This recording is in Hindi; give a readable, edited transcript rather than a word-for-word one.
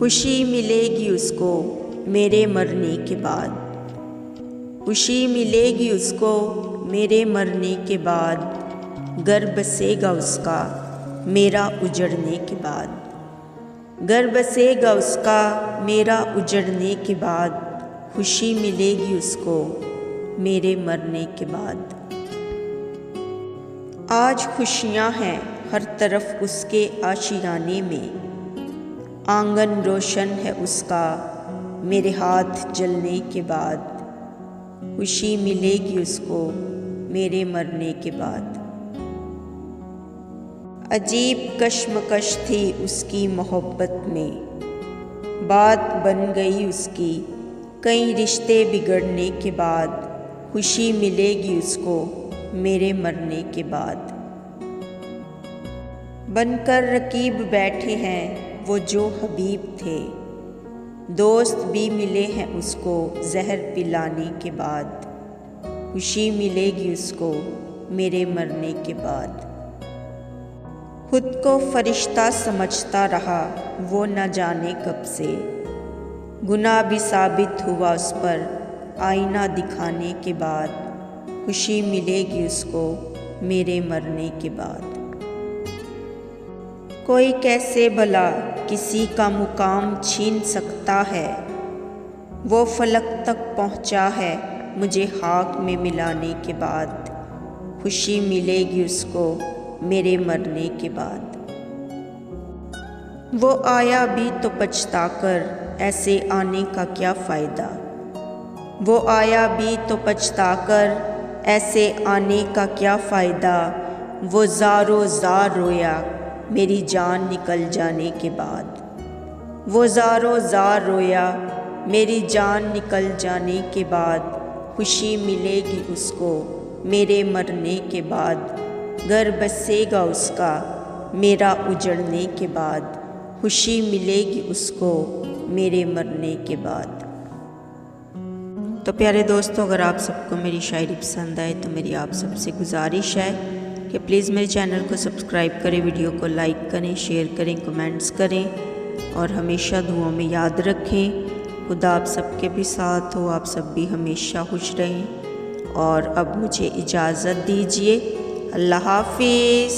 खुशी मिलेगी उसको मेरे मरने के बाद, खुशी मिलेगी उसको मेरे मरने के बाद, घर बसेगा उसका मेरा उजड़ने के बाद, घर बसेगा उसका मेरा उजड़ने के बाद, खुशी मिलेगी उसको मेरे मरने के बाद। आज खुशियाँ हैं हर तरफ उसके आशियाने में, आंगन रोशन है उसका मेरे हाथ जलने के बाद, खुशी मिलेगी उसको मेरे मरने के बाद। अजीब कश्मकश थी उसकी मोहब्बत में, बात बन गई उसकी कई रिश्ते बिगड़ने के बाद, खुशी मिलेगी उसको मेरे मरने के बाद। बनकर रकीब बैठे हैं वो जो हबीब थे, दोस्त भी मिले हैं उसको जहर पिलाने के बाद, खुशी मिलेगी उसको मेरे मरने के बाद। खुद को फरिश्ता समझता रहा वो न जाने कब से, गुनाह भी साबित हुआ उस पर आईना दिखाने के बाद, खुशी मिलेगी उसको मेरे मरने के बाद। कोई कैसे भला किसी का मुकाम छीन सकता है, वो फलक तक पहुँचा है मुझे खाक में मिलाने के बाद, खुशी मिलेगी उसको मेरे मरने के बाद। वो आया भी तो पछताकर ऐसे आने का क्या फ़ायदा, वो आया भी तो पछताकर ऐसे आने का क्या फ़ायदा, वो ज़ारो ज़ार रोया मेरी जान निकल जाने के बाद, वो ज़ारो ज़ार रोया मेरी जान निकल जाने के बाद, खुशी मिलेगी उसको मेरे मरने के बाद, घर बसेगा उसका मेरा उजड़ने के बाद, खुशी मिलेगी उसको मेरे मरने के बाद। तो प्यारे दोस्तों, अगर आप सबको मेरी शायरी पसंद आए तो मेरी आप सबसे गुजारिश है कि प्लीज़ मेरे चैनल को सब्सक्राइब करें, वीडियो को लाइक करें, शेयर करें, कमेंट्स करें और हमेशा दुआओं में याद रखें। खुदा आप सबके भी साथ हो, आप सब भी हमेशा खुश रहें। और अब मुझे इजाज़त दीजिए, अल्लाह हाफिज़।